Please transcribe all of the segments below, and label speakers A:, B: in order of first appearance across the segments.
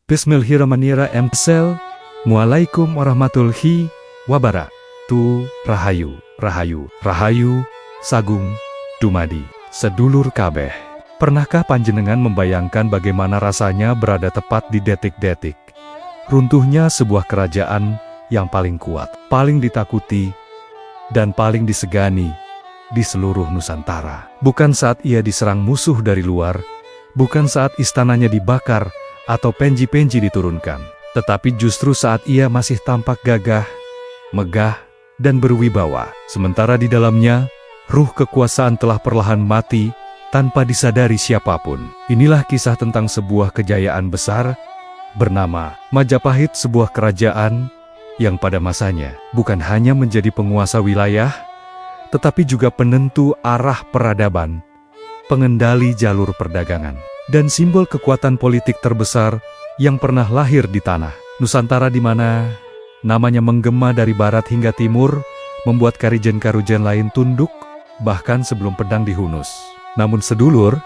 A: Bismillahirrahmanirrahim. Assalamualaikum warahmatullahi wabarakatuh. Rahayu, rahayu, rahayu, sagung, dumadi, sedulur kabeh. Pernahkah panjenengan membayangkan bagaimana rasanya berada tepat di detik-detik runtuhnya sebuah kerajaan yang paling kuat, paling ditakuti, dan paling disegani di seluruh Nusantara? Bukan saat ia diserang musuh dari luar, bukan saat istananya dibakar atau penji-penji diturunkan, tetapi justru saat ia masih tampak gagah, megah, dan berwibawa. Sementara di dalamnya, ruh kekuasaan telah perlahan mati tanpa disadari siapapun. Inilah kisah tentang sebuah kejayaan besar bernama Majapahit, sebuah kerajaan yang pada masanya bukan hanya menjadi penguasa wilayah, tetapi juga penentu arah peradaban, pengendali jalur perdagangan, dan simbol kekuatan politik terbesar yang pernah lahir di tanah Nusantara, di mana namanya menggema dari barat hingga timur, membuat karijen-karujen lain tunduk, bahkan sebelum pedang dihunus. Namun sedulur,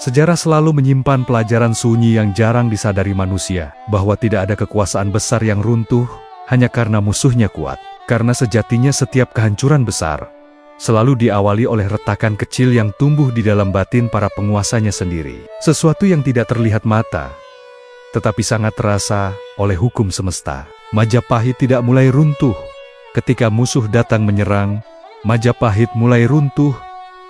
A: sejarah selalu menyimpan pelajaran sunyi yang jarang disadari manusia, bahwa tidak ada kekuasaan besar yang runtuh hanya karena musuhnya kuat. Karena sejatinya setiap kehancuran besar selalu diawali oleh retakan kecil yang tumbuh di dalam batin para penguasanya sendiri. Sesuatu yang tidak terlihat mata, tetapi sangat terasa oleh hukum semesta. Majapahit tidak mulai runtuh ketika musuh datang menyerang. Majapahit mulai runtuh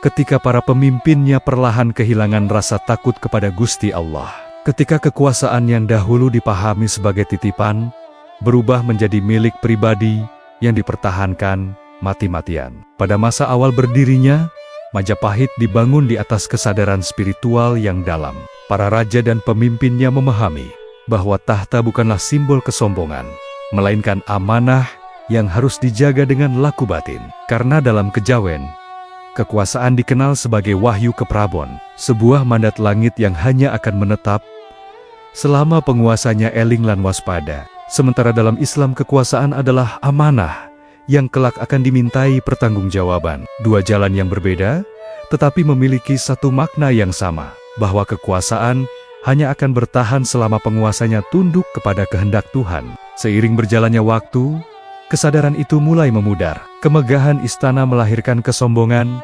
A: ketika para pemimpinnya perlahan kehilangan rasa takut kepada Gusti Allah. Ketika kekuasaan yang dahulu dipahami sebagai titipan, berubah menjadi milik pribadi yang dipertahankan mati-matian. Pada masa awal berdirinya, Majapahit dibangun di atas kesadaran spiritual yang dalam. Para raja dan pemimpinnya memahami bahwa tahta bukanlah simbol kesombongan, melainkan amanah yang harus dijaga dengan laku batin. Karena dalam kejawen, kekuasaan dikenal sebagai wahyu keprabon, sebuah mandat langit yang hanya akan menetap selama penguasanya eling lan waspada. Sementara dalam Islam, kekuasaan adalah amanah yang kelak akan dimintai pertanggungjawaban. Dua jalan yang berbeda, tetapi memiliki satu makna yang sama, bahwa kekuasaan hanya akan bertahan selama penguasanya tunduk kepada kehendak Tuhan. Seiring berjalannya waktu, kesadaran itu mulai memudar. Kemegahan istana melahirkan kesombongan,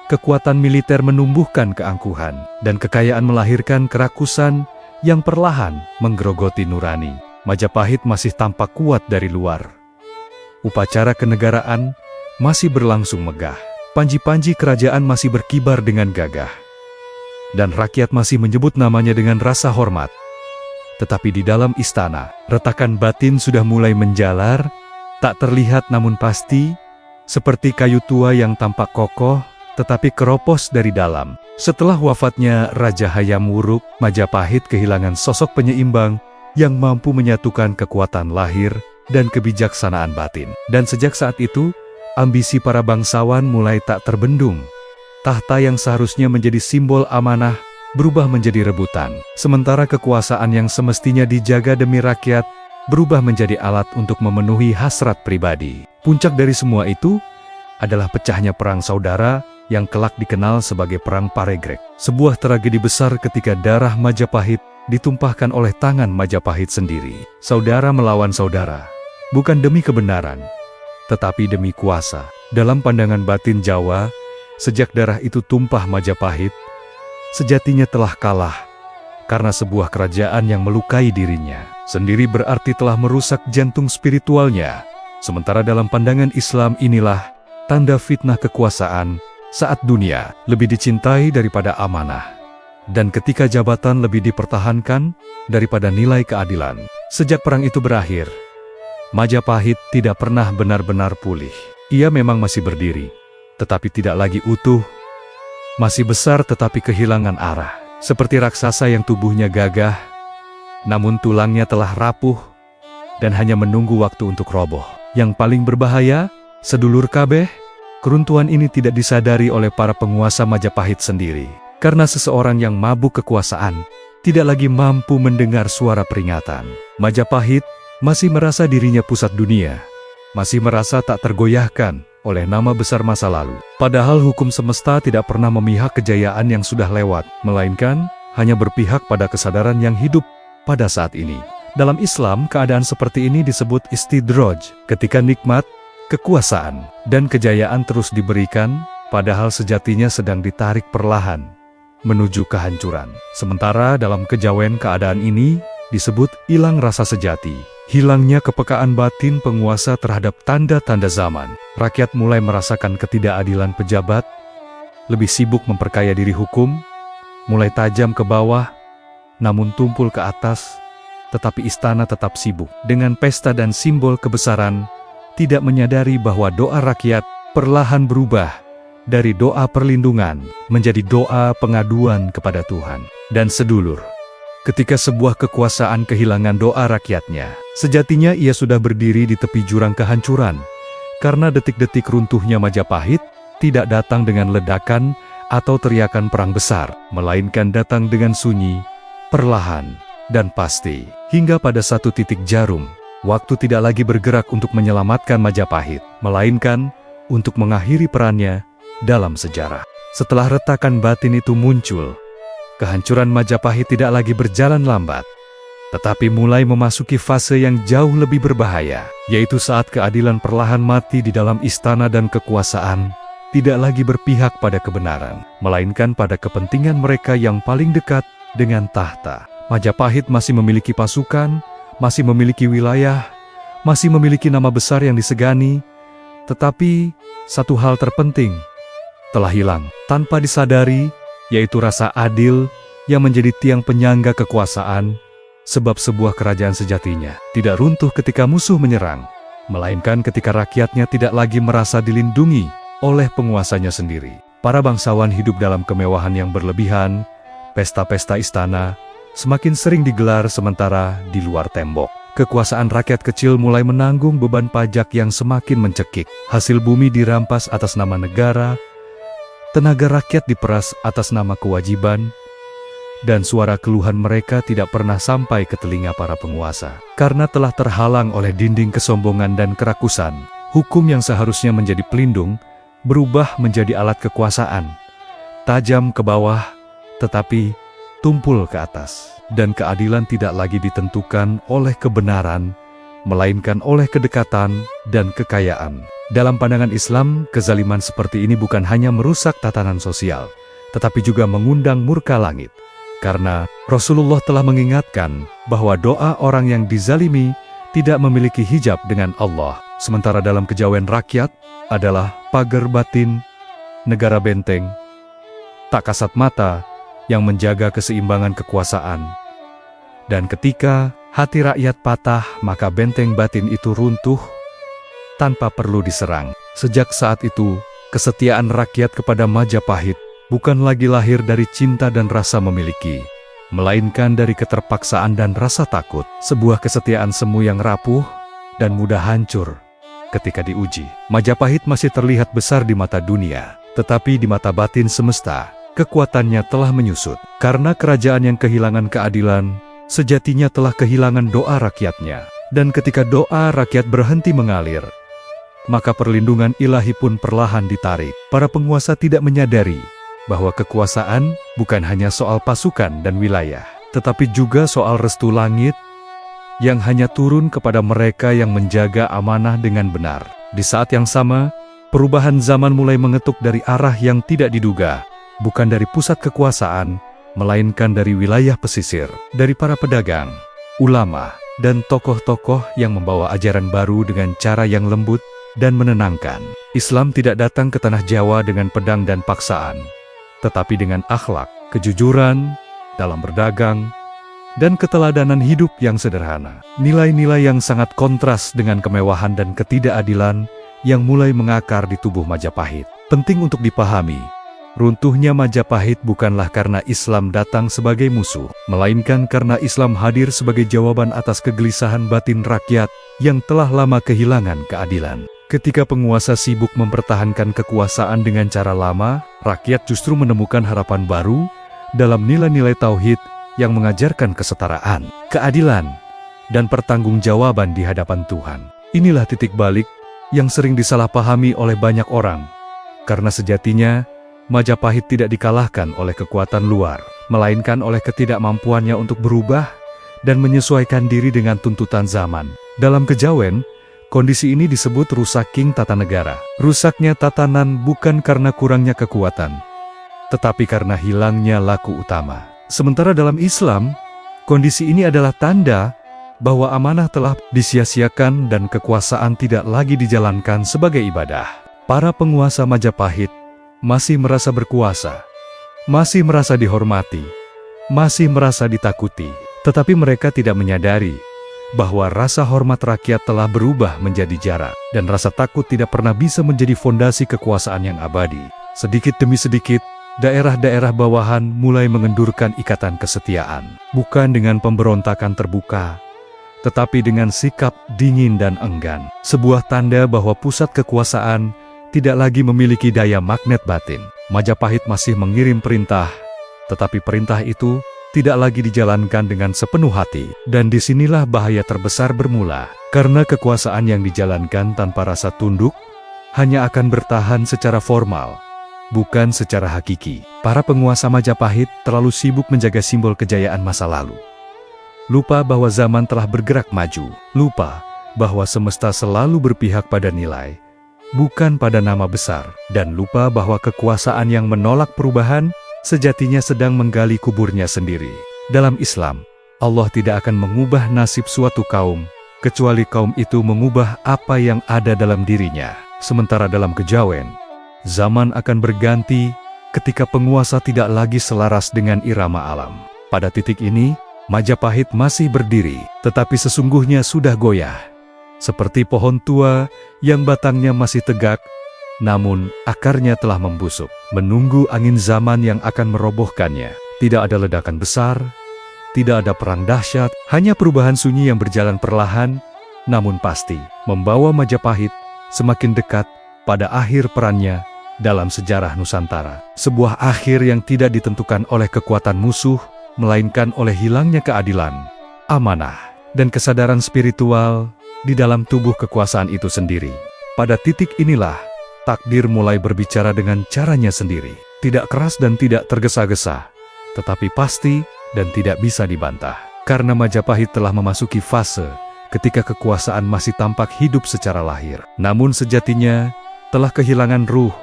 A: kekuatan militer menumbuhkan keangkuhan, dan kekayaan melahirkan kerakusan yang perlahan menggerogoti nurani. Majapahit masih tampak kuat dari luar. Upacara kenegaraan masih berlangsung megah. Panji-panji kerajaan masih berkibar dengan gagah. Dan rakyat masih menyebut namanya dengan rasa hormat. Tetapi di dalam istana, retakan batin sudah mulai menjalar, tak terlihat namun pasti, seperti kayu tua yang tampak kokoh, tetapi keropos dari dalam. Setelah wafatnya Raja Hayam Wuruk, Majapahit kehilangan sosok penyeimbang yang mampu menyatukan kekuatan lahir dan kebijaksanaan batin. Dan sejak saat itu, ambisi para bangsawan mulai tak terbendung. Tahta yang seharusnya menjadi simbol amanah, berubah menjadi rebutan. Sementara kekuasaan yang semestinya dijaga demi rakyat, berubah menjadi alat untuk memenuhi hasrat pribadi. Puncak dari semua itu adalah pecahnya perang saudara yang kelak dikenal sebagai Perang Paregreg. Sebuah tragedi besar ketika darah Majapahit ditumpahkan oleh tangan Majapahit sendiri. Saudara melawan saudara, bukan demi kebenaran, tetapi demi kuasa. Dalam pandangan batin Jawa, sejak darah itu tumpah Majapahit, sejatinya telah kalah, karena sebuah kerajaan yang melukai dirinya sendiri berarti telah merusak jantung spiritualnya. Sementara dalam pandangan Islam, inilah tanda fitnah kekuasaan saat dunia lebih dicintai daripada amanah, dan ketika jabatan lebih dipertahankan daripada nilai keadilan. Sejak perang itu berakhir, Majapahit tidak pernah benar-benar pulih. Ia memang masih berdiri, tetapi tidak lagi utuh. Masih besar tetapi kehilangan arah. Seperti raksasa yang tubuhnya gagah, namun tulangnya telah rapuh dan hanya menunggu waktu untuk roboh. Yang paling berbahaya, sedulur kabeh, keruntuhan ini tidak disadari oleh para penguasa Majapahit sendiri. Karena seseorang yang mabuk kekuasaan tidak lagi mampu mendengar suara peringatan. Majapahit masih merasa dirinya pusat dunia, masih merasa tak tergoyahkan oleh nama besar masa lalu. Padahal hukum semesta tidak pernah memihak kejayaan yang sudah lewat, melainkan hanya berpihak pada kesadaran yang hidup pada saat ini. Dalam Islam, keadaan seperti ini disebut istidraj, ketika nikmat, kekuasaan, dan kejayaan terus diberikan, padahal sejatinya sedang ditarik perlahan menuju kehancuran. Sementara dalam kejawen keadaan ini disebut hilang rasa sejati, hilangnya kepekaan batin penguasa terhadap tanda-tanda zaman. Rakyat mulai merasakan ketidakadilan pejabat, lebih sibuk memperkaya diri hukum, mulai tajam ke bawah, namun tumpul ke atas. Tetapi istana tetap sibuk dengan pesta dan simbol kebesaran, tidak menyadari bahwa doa rakyat perlahan berubah dari doa perlindungan menjadi doa pengaduan kepada Tuhan. Dan sedulur, ketika sebuah kekuasaan kehilangan doa rakyatnya, sejatinya ia sudah berdiri di tepi jurang kehancuran, karena detik-detik runtuhnya Majapahit tidak datang dengan ledakan atau teriakan perang besar, melainkan datang dengan sunyi, perlahan, dan pasti. Hingga pada satu titik jarum, waktu tidak lagi bergerak untuk menyelamatkan Majapahit, melainkan untuk mengakhiri perannya dalam sejarah. Setelah retakan batin itu muncul, kehancuran Majapahit tidak lagi berjalan lambat, tetapi mulai memasuki fase yang jauh lebih berbahaya, yaitu saat keadilan perlahan mati di dalam istana dan kekuasaan tidak lagi berpihak pada kebenaran, melainkan pada kepentingan mereka yang paling dekat dengan tahta. Majapahit masih memiliki pasukan, masih memiliki wilayah, masih memiliki nama besar yang disegani, tetapi satu hal terpenting telah hilang tanpa disadari, yaitu rasa adil yang menjadi tiang penyangga kekuasaan, sebab sebuah kerajaan sejatinya tidak runtuh ketika musuh menyerang, melainkan ketika rakyatnya tidak lagi merasa dilindungi oleh penguasanya sendiri. Para bangsawan hidup dalam kemewahan yang berlebihan, pesta-pesta istana semakin sering digelar, sementara di luar tembok, kekuasaan rakyat kecil mulai menanggung beban pajak yang semakin mencekik. Hasil bumi dirampas atas nama negara, tenaga rakyat diperas atas nama kewajiban, dan suara keluhan mereka tidak pernah sampai ke telinga para penguasa. Karena telah terhalang oleh dinding kesombongan dan kerakusan, hukum yang seharusnya menjadi pelindung berubah menjadi alat kekuasaan, tajam ke bawah, tetapi tumpul ke atas. Dan keadilan tidak lagi ditentukan oleh kebenaran, melainkan oleh kedekatan dan kekayaan. Dalam pandangan Islam, kezaliman seperti ini bukan hanya merusak tatanan sosial, tetapi juga mengundang murka langit. Karena Rasulullah telah mengingatkan bahwa doa orang yang dizalimi tidak memiliki hijab dengan Allah. Sementara dalam kejawen rakyat adalah pagar batin, negara benteng, tak kasat mata, yang menjaga keseimbangan kekuasaan. Dan ketika hati rakyat patah, maka benteng batin itu runtuh tanpa perlu diserang. Sejak saat itu, kesetiaan rakyat kepada Majapahit bukan lagi lahir dari cinta dan rasa memiliki, melainkan dari keterpaksaan dan rasa takut. Sebuah kesetiaan semu yang rapuh dan mudah hancur ketika diuji. Majapahit masih terlihat besar di mata dunia, tetapi di mata batin semesta, kekuatannya telah menyusut. Karena kerajaan yang kehilangan keadilan, sejatinya telah kehilangan doa rakyatnya. Dan ketika doa rakyat berhenti mengalir, maka perlindungan ilahi pun perlahan ditarik. Para penguasa tidak menyadari bahwa kekuasaan bukan hanya soal pasukan dan wilayah, tetapi juga soal restu langit yang hanya turun kepada mereka yang menjaga amanah dengan benar. Di saat yang sama, perubahan zaman mulai mengetuk dari arah yang tidak diduga. Bukan dari pusat kekuasaan, melainkan dari wilayah pesisir, dari para pedagang, ulama, dan tokoh-tokoh yang membawa ajaran baru dengan cara yang lembut dan menenangkan. Islam tidak datang ke tanah Jawa dengan pedang dan paksaan, tetapi dengan akhlak, kejujuran dalam berdagang, dan keteladanan hidup yang sederhana. Nilai-nilai yang sangat kontras dengan kemewahan dan ketidakadilan yang mulai mengakar di tubuh Majapahit. Penting untuk dipahami, runtuhnya Majapahit bukanlah karena Islam datang sebagai musuh, melainkan karena Islam hadir sebagai jawaban atas kegelisahan batin rakyat yang telah lama kehilangan keadilan. Ketika penguasa sibuk mempertahankan kekuasaan dengan cara lama, rakyat justru menemukan harapan baru dalam nilai-nilai tauhid yang mengajarkan kesetaraan, keadilan, dan pertanggungjawaban di hadapan Tuhan. Inilah titik balik yang sering disalahpahami oleh banyak orang, karena sejatinya Majapahit tidak dikalahkan oleh kekuatan luar, melainkan oleh ketidakmampuannya untuk berubah dan menyesuaikan diri dengan tuntutan zaman. Dalam kejawen, kondisi ini disebut rusaking tata negara. Rusaknya tatanan bukan karena kurangnya kekuatan, tetapi karena hilangnya laku utama. Sementara dalam Islam, kondisi ini adalah tanda bahwa amanah telah disia-siakan dan kekuasaan tidak lagi dijalankan sebagai ibadah. Para penguasa Majapahit masih merasa berkuasa, masih merasa dihormati, masih merasa ditakuti, tetapi mereka tidak menyadari bahwa rasa hormat rakyat telah berubah menjadi jarak, dan rasa takut tidak pernah bisa menjadi fondasi kekuasaan yang abadi. Sedikit demi sedikit, daerah-daerah bawahan mulai mengendurkan ikatan kesetiaan, bukan dengan pemberontakan terbuka, tetapi dengan sikap dingin dan enggan. Sebuah tanda bahwa pusat kekuasaan tidak lagi memiliki daya magnet batin. Majapahit masih mengirim perintah, tetapi perintah itu tidak lagi dijalankan dengan sepenuh hati. Dan disinilah bahaya terbesar bermula, karena kekuasaan yang dijalankan tanpa rasa tunduk hanya akan bertahan secara formal, bukan secara hakiki. Para penguasa Majapahit terlalu sibuk menjaga simbol kejayaan masa lalu. Lupa bahwa zaman telah bergerak maju. Lupa bahwa semesta selalu berpihak pada nilai, bukan pada nama besar. Dan lupa bahwa kekuasaan yang menolak perubahan sejatinya sedang menggali kuburnya sendiri. Dalam Islam, Allah tidak akan mengubah nasib suatu kaum, kecuali kaum itu mengubah apa yang ada dalam dirinya. Sementara dalam kejawen, zaman akan berganti ketika penguasa tidak lagi selaras dengan irama alam. Pada titik ini, Majapahit masih berdiri, tetapi sesungguhnya sudah goyah. Seperti pohon tua yang batangnya masih tegak, namun akarnya telah membusuk, menunggu angin zaman yang akan merobohkannya. Tidak ada ledakan besar, tidak ada perang dahsyat, hanya perubahan sunyi yang berjalan perlahan, namun pasti, membawa Majapahit semakin dekat pada akhir perannya dalam sejarah Nusantara. Sebuah akhir yang tidak ditentukan oleh kekuatan musuh, melainkan oleh hilangnya keadilan, amanah, dan kesadaran spiritual di dalam tubuh kekuasaan itu sendiri. Pada titik inilah, takdir mulai berbicara dengan caranya sendiri. Tidak keras dan tidak tergesa-gesa, tetapi pasti dan tidak bisa dibantah. Karena Majapahit telah memasuki fase ketika kekuasaan masih tampak hidup secara lahir, namun sejatinya telah kehilangan ruh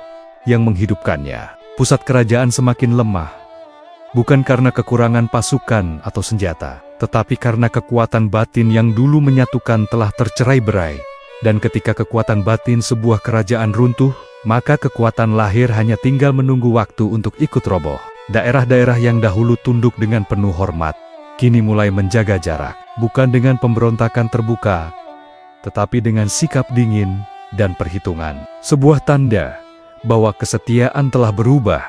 A: yang menghidupkannya. Pusat kerajaan semakin lemah, bukan karena kekurangan pasukan atau senjata, tetapi karena kekuatan batin yang dulu menyatukan telah tercerai-berai. Dan ketika kekuatan batin sebuah kerajaan runtuh, maka kekuatan lahir hanya tinggal menunggu waktu untuk ikut roboh. Daerah-daerah yang dahulu tunduk dengan penuh hormat, kini mulai menjaga jarak, bukan dengan pemberontakan terbuka, tetapi dengan sikap dingin dan perhitungan. Sebuah tanda bahwa kesetiaan telah berubah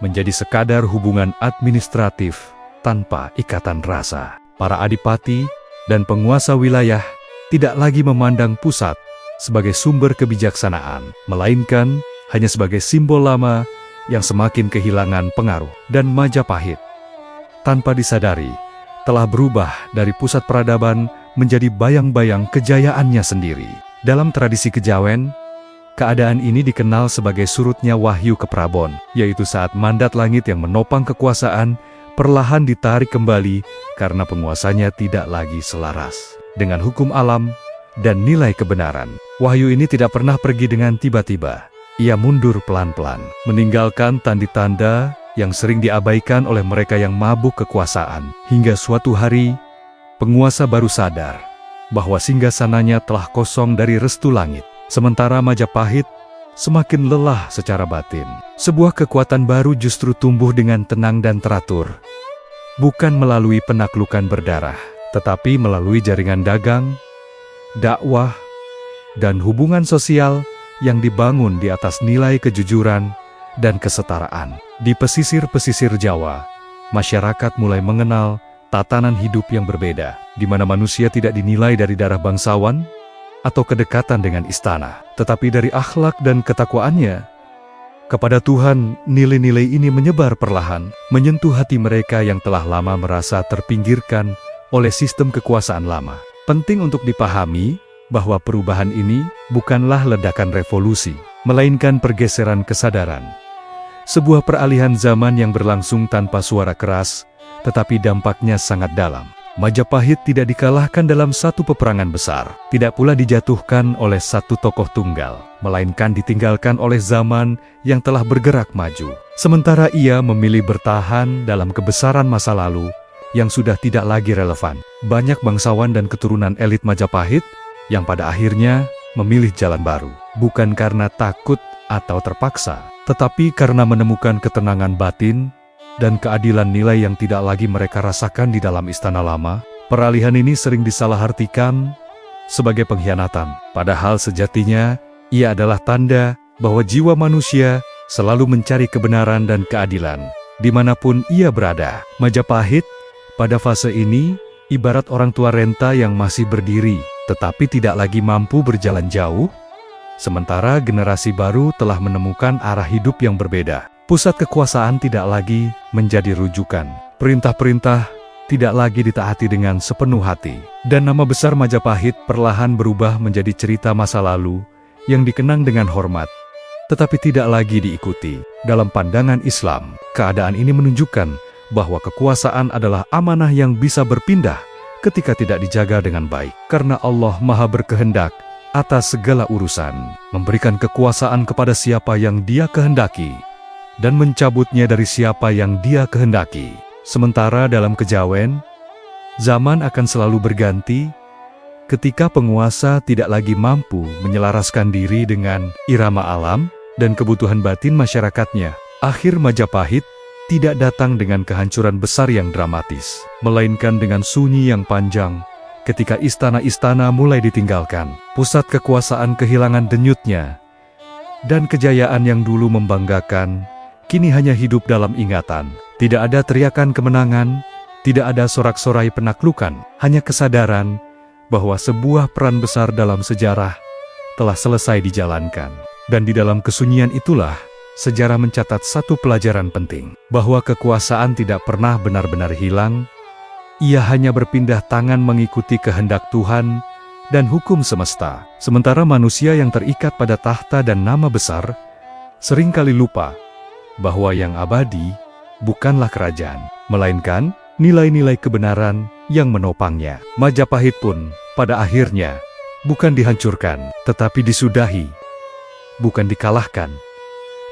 A: menjadi sekadar hubungan administratif tanpa ikatan rasa. Para adipati dan penguasa wilayah tidak lagi memandang pusat sebagai sumber kebijaksanaan, melainkan hanya sebagai simbol lama yang semakin kehilangan pengaruh. Dan Majapahit, tanpa disadari, telah berubah dari pusat peradaban menjadi bayang-bayang kejayaannya sendiri. Dalam tradisi kejawen, keadaan ini dikenal sebagai surutnya wahyu ke Prabon, yaitu saat mandat langit yang menopang kekuasaan perlahan ditarik kembali karena penguasanya tidak lagi selaras dengan hukum alam dan nilai kebenaran. Wahyu ini tidak pernah pergi dengan tiba-tiba. Ia mundur pelan-pelan, meninggalkan tanda-tanda yang sering diabaikan oleh mereka yang mabuk kekuasaan. Hingga suatu hari, penguasa baru sadar bahwa singgasananya telah kosong dari restu langit. Sementara Majapahit semakin lelah secara batin. Sebuah kekuatan baru justru tumbuh dengan tenang dan teratur, bukan melalui penaklukan berdarah, tetapi melalui jaringan dagang, dakwah, dan hubungan sosial yang dibangun di atas nilai kejujuran dan kesetaraan. Di pesisir-pesisir Jawa, masyarakat mulai mengenal tatanan hidup yang berbeda, di mana manusia tidak dinilai dari darah bangsawan atau kedekatan dengan istana, tetapi dari akhlak dan ketakwaannya kepada Tuhan. Nilai-nilai ini menyebar perlahan, menyentuh hati mereka yang telah lama merasa terpinggirkan oleh sistem kekuasaan lama. Penting untuk dipahami bahwa perubahan ini bukanlah ledakan revolusi, melainkan pergeseran kesadaran. Sebuah peralihan zaman yang berlangsung tanpa suara keras, tetapi dampaknya sangat dalam. Majapahit tidak dikalahkan dalam satu peperangan besar, tidak pula dijatuhkan oleh satu tokoh tunggal, melainkan ditinggalkan oleh zaman yang telah bergerak maju. Sementara ia memilih bertahan dalam kebesaran masa lalu yang sudah tidak lagi relevan. Banyak bangsawan dan keturunan elit Majapahit yang pada akhirnya memilih jalan baru, bukan karena takut atau terpaksa, tetapi karena menemukan ketenangan batin dan keadilan nilai yang tidak lagi mereka rasakan di dalam istana lama. Peralihan ini sering disalahartikan sebagai pengkhianatan, padahal sejatinya ia adalah tanda bahwa jiwa manusia selalu mencari kebenaran dan keadilan dimanapun ia berada. Majapahit pada fase ini ibarat orang tua renta yang masih berdiri tetapi tidak lagi mampu berjalan jauh, sementara generasi baru telah menemukan arah hidup yang berbeda. Pusat kekuasaan tidak lagi menjadi rujukan. Perintah-perintah tidak lagi ditaati dengan sepenuh hati. Dan nama besar Majapahit perlahan berubah menjadi cerita masa lalu yang dikenang dengan hormat, tetapi tidak lagi diikuti. Dalam pandangan Islam, keadaan ini menunjukkan bahwa kekuasaan adalah amanah yang bisa berpindah ketika tidak dijaga dengan baik. Karena Allah Maha berkehendak atas segala urusan, memberikan kekuasaan kepada siapa yang Dia kehendaki, dan mencabutnya dari siapa yang Dia kehendaki. Sementara dalam kejawen, zaman akan selalu berganti ketika penguasa tidak lagi mampu menyelaraskan diri dengan irama alam dan kebutuhan batin masyarakatnya. Akhir Majapahit tidak datang dengan kehancuran besar yang dramatis, melainkan dengan sunyi yang panjang ketika istana-istana mulai ditinggalkan. Pusat kekuasaan kehilangan denyutnya, dan kejayaan yang dulu membanggakan kini hanya hidup dalam ingatan. Tidak ada teriakan kemenangan, tidak ada sorak-sorai penaklukan, hanya kesadaran bahwa sebuah peran besar dalam sejarah telah selesai dijalankan. Dan di dalam kesunyian itulah, sejarah mencatat satu pelajaran penting, bahwa kekuasaan tidak pernah benar-benar hilang, ia hanya berpindah tangan mengikuti kehendak Tuhan dan hukum semesta. Sementara manusia yang terikat pada tahta dan nama besar, seringkali lupa bahwa yang abadi bukanlah kerajaan, melainkan nilai-nilai kebenaran yang menopangnya. Majapahit pun pada akhirnya bukan dihancurkan, tetapi disudahi, bukan dikalahkan,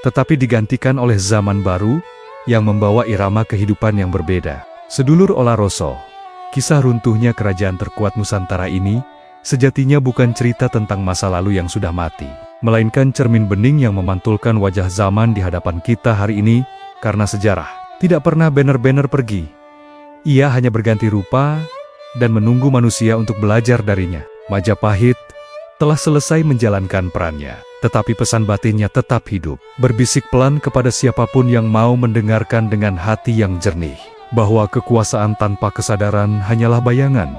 A: tetapi digantikan oleh zaman baru yang membawa irama kehidupan yang berbeda. Sedulur Olaroso, kisah runtuhnya kerajaan terkuat Nusantara ini sejatinya bukan cerita tentang masa lalu yang sudah mati, melainkan cermin bening yang memantulkan wajah zaman di hadapan kita hari ini. Karena sejarah tidak pernah benar-benar pergi, ia hanya berganti rupa dan menunggu manusia untuk belajar darinya. Majapahit telah selesai menjalankan perannya, tetapi pesan batinnya tetap hidup, berbisik pelan kepada siapapun yang mau mendengarkan dengan hati yang jernih, bahwa kekuasaan tanpa kesadaran hanyalah bayangan,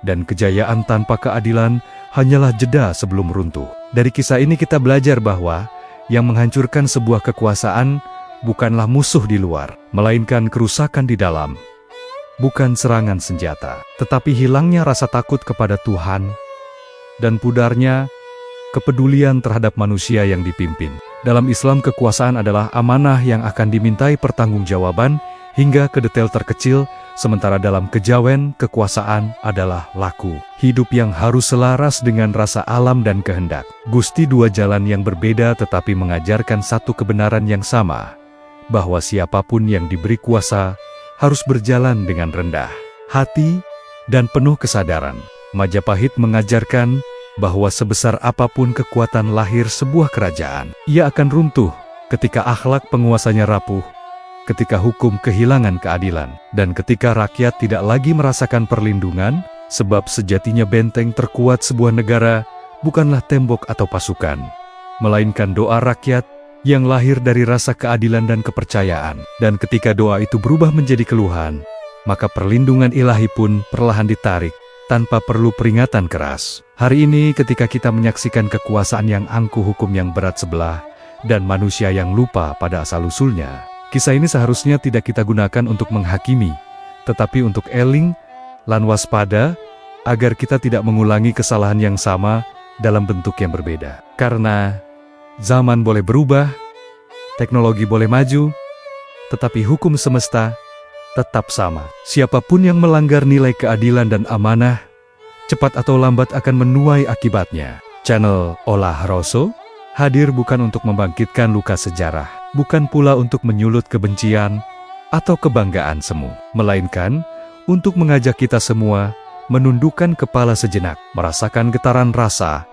A: dan kejayaan tanpa keadilan hanyalah jeda sebelum runtuh. Dari kisah ini kita belajar bahwa yang menghancurkan sebuah kekuasaan bukanlah musuh di luar, melainkan kerusakan di dalam. Bukan serangan senjata, tetapi hilangnya rasa takut kepada Tuhan dan pudarnya kepedulian terhadap manusia yang dipimpin. Dalam Islam, kekuasaan adalah amanah yang akan dimintai pertanggungjawaban hingga ke detail terkecil, sementara dalam kejawen, kekuasaan adalah laku hidup yang harus selaras dengan rasa alam dan kehendak. Gusti dua jalan yang berbeda tetapi mengajarkan satu kebenaran yang sama, bahwa siapapun yang diberi kuasa harus berjalan dengan rendah hati dan penuh kesadaran. Majapahit mengajarkan bahwa sebesar apapun kekuatan lahir sebuah kerajaan, ia akan runtuh ketika akhlak penguasanya rapuh, ketika hukum kehilangan keadilan, dan ketika rakyat tidak lagi merasakan perlindungan. Sebab sejatinya benteng terkuat sebuah negara bukanlah tembok atau pasukan, melainkan doa rakyat yang lahir dari rasa keadilan dan kepercayaan. Dan ketika doa itu berubah menjadi keluhan, maka perlindungan ilahi pun perlahan ditarik tanpa perlu peringatan keras. Hari ini ketika kita menyaksikan kekuasaan yang angkuh, hukum yang berat sebelah, dan manusia yang lupa pada asal-usulnya, kisah ini seharusnya tidak kita gunakan untuk menghakimi, tetapi untuk eling lan waspada, agar kita tidak mengulangi kesalahan yang sama dalam bentuk yang berbeda. Karena zaman boleh berubah, teknologi boleh maju, tetapi hukum semesta tetap sama. Siapapun yang melanggar nilai keadilan dan amanah, cepat atau lambat akan menuai akibatnya. Channel Olah Raso hadir bukan untuk membangkitkan luka sejarah, bukan pula untuk menyulut kebencian atau kebanggaan semu, melainkan untuk mengajak kita semua menundukkan kepala sejenak, merasakan getaran rasa,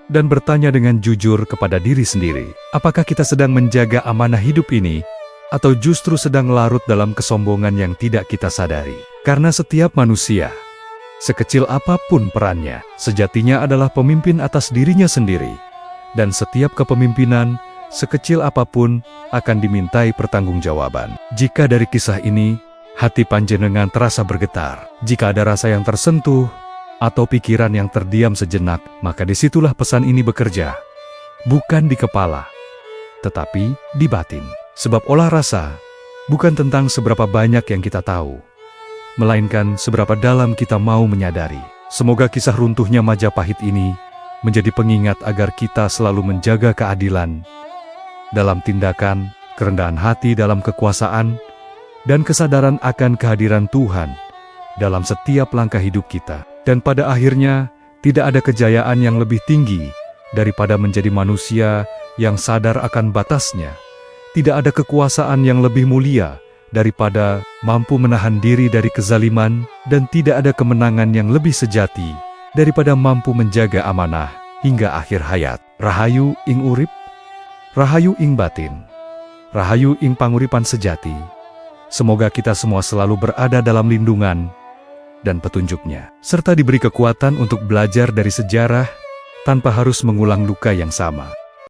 A: dan bertanya dengan jujur kepada diri sendiri, apakah kita sedang menjaga amanah hidup ini, atau justru sedang larut dalam kesombongan yang tidak kita sadari. Karena setiap manusia, sekecil apapun perannya, sejatinya adalah pemimpin atas dirinya sendiri. Dan setiap kepemimpinan, sekecil apapun, akan dimintai pertanggungjawaban. Jika dari kisah ini, hati panjenengan terasa bergetar, jika ada rasa yang tersentuh, atau pikiran yang terdiam sejenak, maka disitulah pesan ini bekerja. Bukan di kepala, tetapi di batin. Sebab olah rasa bukan tentang seberapa banyak yang kita tahu, melainkan seberapa dalam kita mau menyadari. Semoga kisah runtuhnya Majapahit ini menjadi pengingat agar kita selalu menjaga keadilan dalam tindakan, kerendahan hati dalam kekuasaan, dan kesadaran akan kehadiran Tuhan dalam setiap langkah hidup kita. Dan pada akhirnya, tidak ada kejayaan yang lebih tinggi daripada menjadi manusia yang sadar akan batasnya. Tidak ada kekuasaan yang lebih mulia daripada mampu menahan diri dari kezaliman, dan tidak ada kemenangan yang lebih sejati daripada mampu menjaga amanah hingga akhir hayat. Rahayu ing urip, rahayu ing batin, rahayu ing panguripan sejati. Semoga kita semua selalu berada dalam lindungan dan petunjuknya, serta diberi kekuatan untuk belajar dari sejarah tanpa harus mengulang luka yang sama.